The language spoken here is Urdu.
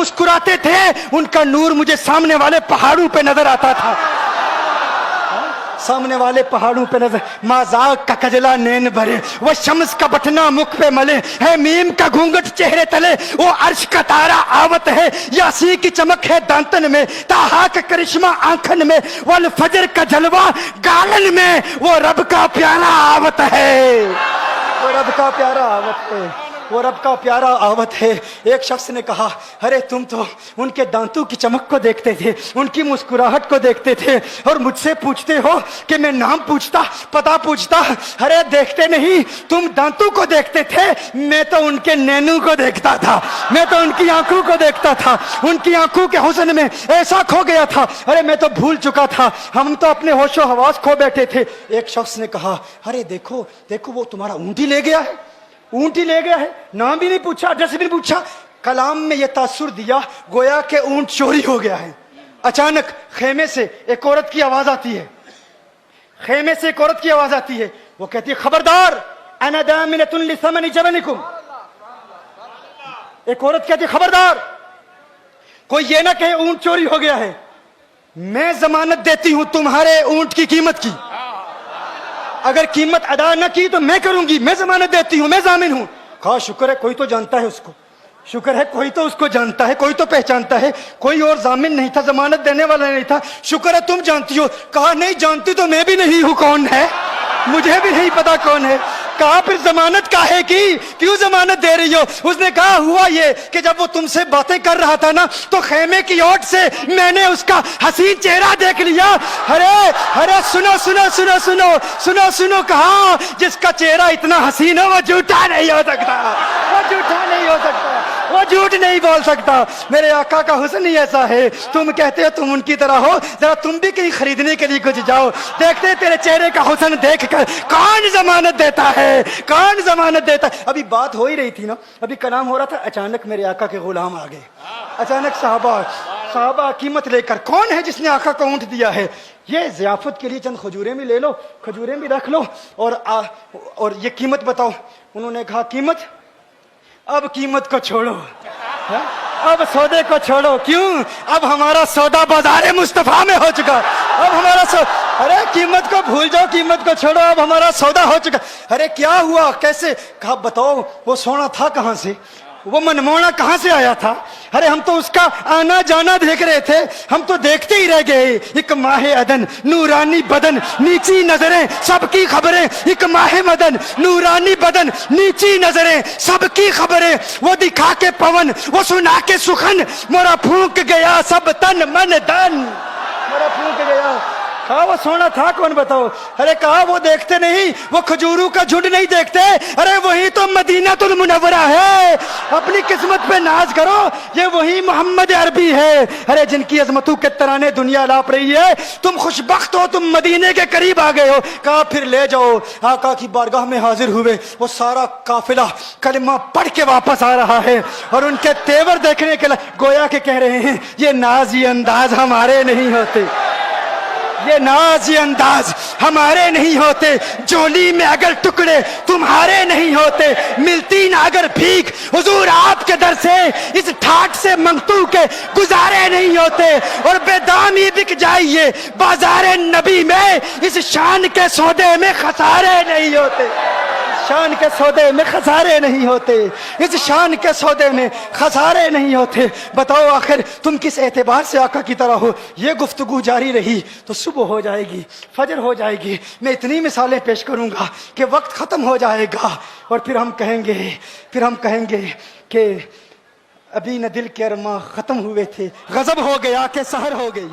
مسکراتے تھے ان کا نور مجھے سامنے والے پہاڑوں پہ نظر آتا تھا، سامنے والے پہاڑوں پہ نظر. مازاق کا کجلا نین بھرے، وہ شمس کا بٹنا مکھ پہ ملے، ہے میم کا گھونگٹ چہرے تلے، وہ عرش کا تارا آوت ہے، یاسی کی چمک ہے دانتن میں، تاہا کا کرشمہ آنکھن میں، والفجر کا جلوہ گالن میں، وہ رب کا پیارا آوت ہے، وہ رب کا پیارا آوت ہے، وہ رب کا پیارا آوت ہے. ایک شخص نے کہا ارے تم تو ان کے دانتوں کی چمک کو دیکھتے تھے، ان کی مسکراہٹ کو دیکھتے تھے، اور مجھ سے پوچھتے ہو کہ میں نام پوچھتا پتہ پوچھتا. ارے دیکھتے نہیں، تم دانتوں کو دیکھتے تھے، میں تو ان کے نینوں کو دیکھتا تھا، میں تو ان کی آنکھوں کو دیکھتا تھا، ان کی آنکھوں کے حسن میں ایسا کھو گیا تھا، ارے میں تو بھول چکا تھا، ہم تو اپنے ہوش و حواس کھو بیٹھے تھے. ایک شخص نے کہا ارے دیکھو دیکھو وہ تمہارا اونٹ ہی لے گیا ہے، اونٹ ہی لے گیا ہے، نام بھی نہیں پوچھا، ایڈریس بھی نہیں پوچھا. کلام میں یہ تاثر دیا گویا کہ اونٹ چوری ہو گیا ہے. اچانک خیمے سے ایک عورت کی آواز آتی ہے، خیمے سے ایک عورت کی آواز آتی ہے، وہ کہتی ہے خبردار انا دامنۃ لثمن جبنکم. ایک عورت کہتی ہے خبردار کوئی یہ نہ کہے اونٹ چوری ہو گیا ہے، میں ضمانت دیتی ہوں تمہارے اونٹ کی قیمت کی، اگر قیمت ادا نہ کی تو میں کروں گی، میں ضمانت دیتی ہوں، میں ضامن ہوں. کہا شکر ہے کوئی تو جانتا ہے اس کو، شکر ہے کوئی تو اس کو جانتا ہے، کوئی تو پہچانتا ہے، کوئی اور ضامن نہیں تھا، ضمانت دینے والا نہیں تھا، شکر ہے تم جانتی ہو. کہا نہیں جانتی تو میں بھی نہیں ہوں، کون ہے مجھے بھی نہیں پتا کون ہے. کہا پھر ضمانت کاہے کی، کیوں ضمانت دے رہی ہو؟ اس نے کہا ہوا یہ کہ جب وہ تم سے باتیں کر رہا تھا نا تو خیمے کی اوٹ سے میں نے اس کا حسین چہرہ دیکھ لیا. ارے ارے سنو سنو سنو سنو سنو سنو، کہا جس کا چہرہ اتنا حسین ہے وہ جھوٹا نہیں ہو سکتا، وہ جھوٹا نہیں ہو سکتا، وہ جھوٹ نہیں بول سکتا. میرے آقا کا حسن ہی ایسا ہے. تم کہتے ہو تم ان کی طرح ہو، ذرا تم بھی کہیں خریدنے کے لیے کچھ جاؤ، دیکھتے تیرے چہرے کا حسن دیکھ کر کون ضمانت دیتا ہے، کون ضمانت دیتا ہے. ابھی بات ہو ہی رہی تھی نا، ابھی کلام ہو رہا تھا، اچانک میرے آقا کے غلام آ گئے، اچانک صحابہ قیمت لے کر. کون ہے جس نے آقا کو اونٹ دیا ہے؟ یہ ضیافت کے لیے چند کھجوریں بھی لے لو، کھجوریں بھی رکھ لو، اور یہ قیمت بتاؤ. انہوں نے کہا قیمت؟ اب قیمت کو چھوڑو، اب سودے کو چھوڑو. کیوں؟ اب ہمارا سودا بازار مصطفیٰ میں ہو چکا، اب ہمارا ارے قیمت کو بھول جاؤ، قیمت کو چھوڑو، اب ہمارا سودا ہو چکا. ارے کیا ہوا، کیسے؟ کہا بتاؤ وہ سونا تھا کہاں سے، وہ منمونا کہاں سے آیا تھا؟ ارے ہم تو اس کا آنا جانا دیکھ رہے تھے، ہم تو دیکھتے ہی رہ گئے. ایک ماہ عدن نورانی بدن نیچی نظریں سب کی خبریں، ایک ماہ مدن نورانی بدن نیچی نظریں سب کی خبریں، وہ دکھا کے پون وہ سنا کے سخن، مورا پھونک گیا سب تن من دن، مورا پھونک گیا. کہا وہ سونا تھا کون بتاؤ؟ ارے کہا وہ دیکھتے نہیں، وہ کھجوروں کا جھنڈ نہیں دیکھتے، ارے وہی تو مدینہ المنورہ ہے. اپنی قسمت پہ ناز کرو، یہ وہی محمد عربی ہے، ارے جن کی عظمتوں کے ترانے دنیا لاپ رہی ہے. تم خوشبخت ہو، تم مدینے کے قریب آ گئے ہو. کہا پھر لے جاؤ. آقا کی بارگاہ میں حاضر ہوئے، وہ سارا قافلہ کلمہ پڑھ کے واپس آ رہا ہے، اور ان کے تیور دیکھنے کے لیے گویا کہ کہہ رہے ہیں یہ ناز یہ انداز ہمارے نہیں ہوتے، یہ ناز یہ انداز ہمارے نہیں ہوتے. جولی میں اگر ٹکڑے تمہارے نہیں ہوتے، ملتی نہ اگر بھیک حضور آپ کے در سے، اس ٹھاٹ سے منگتو کے گزارے نہیں ہوتے. اور بے دامی بک جائیے بازار نبی میں، اس شان کے سودے میں خسارے نہیں ہوتے، شان کے سودے میں خسارے نہیں ہوتے، اس شان کے سودے میں خسارے نہیں ہوتے. بتاؤ آخر تم کس اعتبار سے آقا کی طرح ہو؟ یہ گفتگو جاری رہی تو صبح ہو جائے گی، فجر ہو جائے گی. میں اتنی مثالیں پیش کروں گا کہ وقت ختم ہو جائے گا، اور پھر ہم کہیں گے کہ ابھی نہ دل کے ارماں ختم ہوئے تھے، غضب ہو گیا کہ سحر ہو گئی.